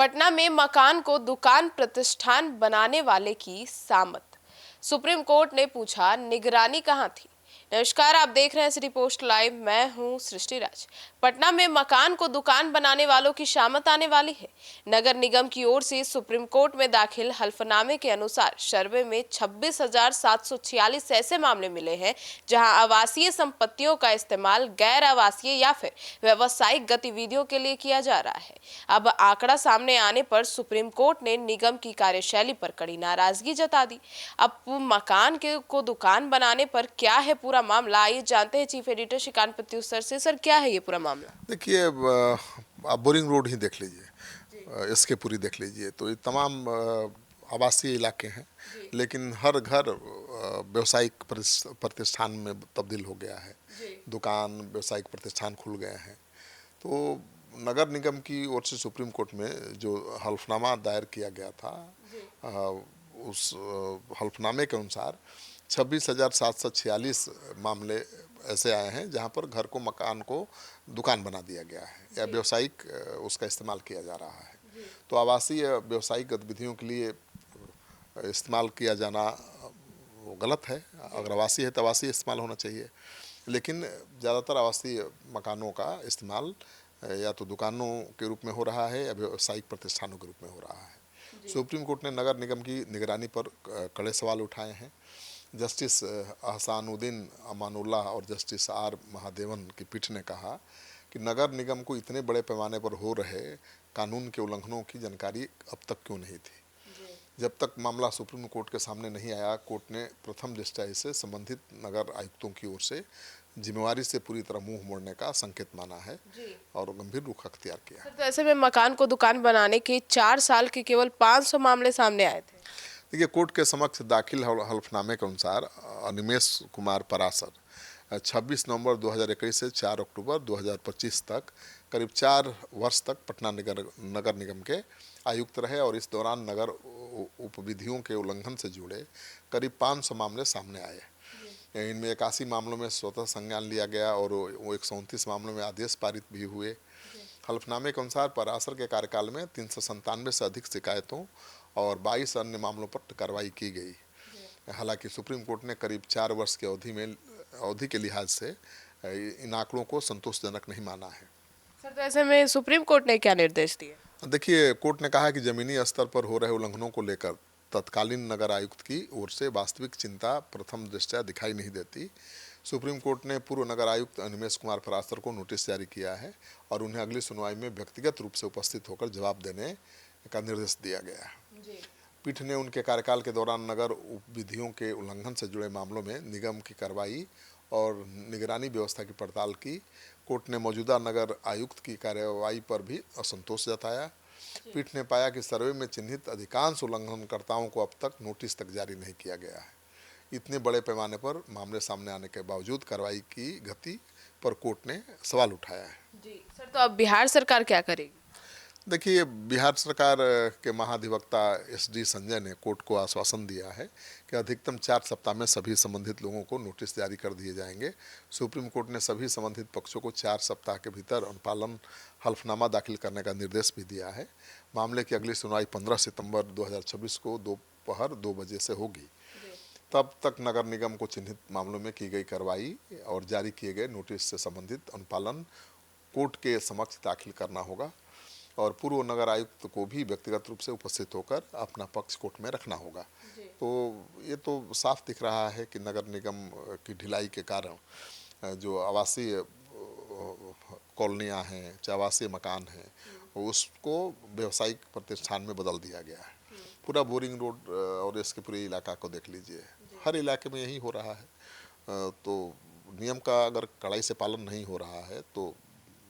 पटना में मकान को दुकान प्रतिष्ठान बनाने वाले की सामत। सुप्रीम कोर्ट ने पूछा, निगरानी कहां थी। नमस्कार, आप देख रहे हैं सिटी पोस्ट लाइव। मैं हूं सृष्टि राज। पटना में मकान को दुकान बनाने वालों की शामत आने वाली है। नगर निगम की ओर से सुप्रीम कोर्ट में दाखिल हल्फनामे के अनुसार सर्वे में 26,746 ऐसे मामले मिले हैं जहां आवासीय संपत्तियों का इस्तेमाल गैर आवासीय या फिर व्यावसायिक गतिविधियों के लिए किया जा रहा है। अब आंकड़ा सामने आने पर सुप्रीम कोर्ट ने निगम की कार्यशैली पर कड़ी नाराजगी जता दी। अब मकान को दुकान बनाने पर क्या है पूरा मामला, आइए जानते हैं चीफ एडिटर श्रीकांत प्रत्युष से। सर, क्या है ये पूरा मामला? देखिए, आप बोरिंग रोड ही देख लीजिए, इसके पूरी देख लीजिए, तो ये तमाम आवासीय इलाके हैं, लेकिन हर घर व्यवसायिक प्रतिष्ठान में तब्दील हो गया है। दुकान, व्यवसायिक प्रतिष्ठान खुल गए हैं। तो नगर निगम की ओर से सुप्रीम कोर्ट में जो हल्फनामा दायर किया गया था, उस हल्फनामे के अनुसार 26,746 मामले ऐसे आए हैं जहां पर घर को, मकान को दुकान बना दिया गया है या व्यवसायिक उसका इस्तेमाल किया जा रहा है। तो आवासीय व्यवसायिक गतिविधियों के लिए इस्तेमाल किया जाना वो गलत है। अगर आवासीय है तो आवासीय इस्तेमाल होना चाहिए, लेकिन ज़्यादातर आवासीय मकानों का इस्तेमाल या तो दुकानों के रूप में हो रहा है या व्यावसायिक प्रतिष्ठानों के रूप में हो रहा है। सुप्रीम कोर्ट ने नगर निगम की निगरानी पर कड़े सवाल उठाए हैं। जस्टिस अहसानुद्दीन अमानुल्लाह और जस्टिस आर महादेवन की पीठ ने कहा कि नगर निगम को इतने बड़े पैमाने पर हो रहे कानून के उल्लंघनों की जानकारी अब तक क्यों नहीं थी। जब तक मामला सुप्रीम कोर्ट के सामने नहीं आया, कोर्ट ने प्रथम दृष्टया इसे संबंधित नगर आयुक्तों की ओर से जिम्मेवारी से पूरी तरह मुंह मोड़ने का संकेत माना है और गंभीर रुख अख्तियार किया। तो ऐसे में मकान को दुकान बनाने के 4 साल के केवल 500 मामले सामने आए थे। देखिए, कोर्ट के समक्ष दाखिल हल्फनामे के अनुसार अनिमेश कुमार परासर 26 नवंबर 2021 से 4 अक्टूबर 2025 तक करीब 4 वर्ष तक पटना नगर निगम के आयुक्त रहे और इस दौरान नगर उपविधियों के उल्लंघन से जुड़े करीब 500 मामले सामने आए। इनमें 81 मामलों में स्वतः संज्ञान लिया गया और वो 129 मामलों में आदेश पारित भी हुए। हल्फनामे के अनुसार परासर के कार्यकाल में 397 से अधिक शिकायतों और 22 अन्य मामलों पर कार्रवाई की गई। हालांकि सुप्रीम कोर्ट ने करीब 4 वर्ष की अवधि के लिहाज से इन आंकड़ों को संतोषजनक नहीं माना है। सर, तो ऐसे में सुप्रीम कोर्ट ने क्या निर्देश दिए? देखिए, कोर्ट ने कहा कि जमीनी स्तर पर हो रहे उल्लंघनों को लेकर तत्कालीन नगर आयुक्त की ओर से वास्तविक चिंता प्रथम दृष्टया दिखाई नहीं देती। सुप्रीम कोर्ट ने पूर्व नगर आयुक्त अनिमेश कुमार परासर को नोटिस जारी किया है और उन्हें अगली सुनवाई में व्यक्तिगत रूप से उपस्थित होकर जवाब देने का निर्देश दिया गया है। पीठ ने उनके कार्यकाल के दौरान नगर उपविधियों के उल्लंघन से जुड़े मामलों में निगम की कार्रवाई और निगरानी व्यवस्था की पड़ताल की। कोर्ट ने मौजूदा नगर आयुक्त की कार्रवाई पर भी असंतोष जताया। पीठ ने पाया कि सर्वे में चिन्हित अधिकांश उल्लंघनकर्ताओं को अब तक नोटिस तक जारी नहीं किया गया है। इतने बड़े पैमाने पर मामले सामने आने के बावजूद कार्रवाई की गति पर कोर्ट ने सवाल उठाया है। जी सर, तो अब बिहार सरकार क्या करेगी? देखिए, बिहार सरकार के महाधिवक्ता SD संजय ने कोर्ट को आश्वासन दिया है कि अधिकतम 4 सप्ताह में सभी संबंधित लोगों को नोटिस जारी कर दिए जाएंगे। सुप्रीम कोर्ट ने सभी संबंधित पक्षों को 4 सप्ताह के भीतर अनुपालन हल्फनामा दाखिल करने का निर्देश भी दिया है। मामले की अगली सुनवाई 15 सितंबर 2026 को दोपहर 2 बजे से होगी। तब तक नगर निगम को चिन्हित मामलों में की गई कार्रवाई और जारी किए गए नोटिस से संबंधित अनुपालन कोर्ट के समक्ष दाखिल करना होगा और पूर्व नगर आयुक्त को भी व्यक्तिगत रूप से उपस्थित होकर अपना पक्ष कोर्ट में रखना होगा। तो ये तो साफ दिख रहा है कि नगर निगम की ढिलाई के कारण जो आवासीय कॉलोनियाँ हैं, चाहे आवासीय मकान हैं, उसको व्यावसायिक प्रतिष्ठान में बदल दिया गया है। पूरा बोरिंग रोड और इसके पूरे इलाका को देख लीजिए, हर इलाके में यही हो रहा है। तो नियम का अगर कड़ाई से पालन नहीं हो रहा है तो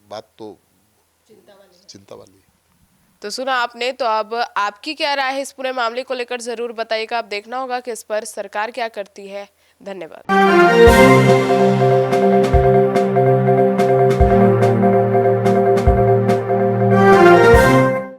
बात तो चिंता वाली। तो सुना आपने, तो अब आपकी क्या राय है इस पूरे मामले को लेकर, जरूर बताइएगा। अब देखना होगा कि इस पर सरकार क्या करती है। धन्यवाद।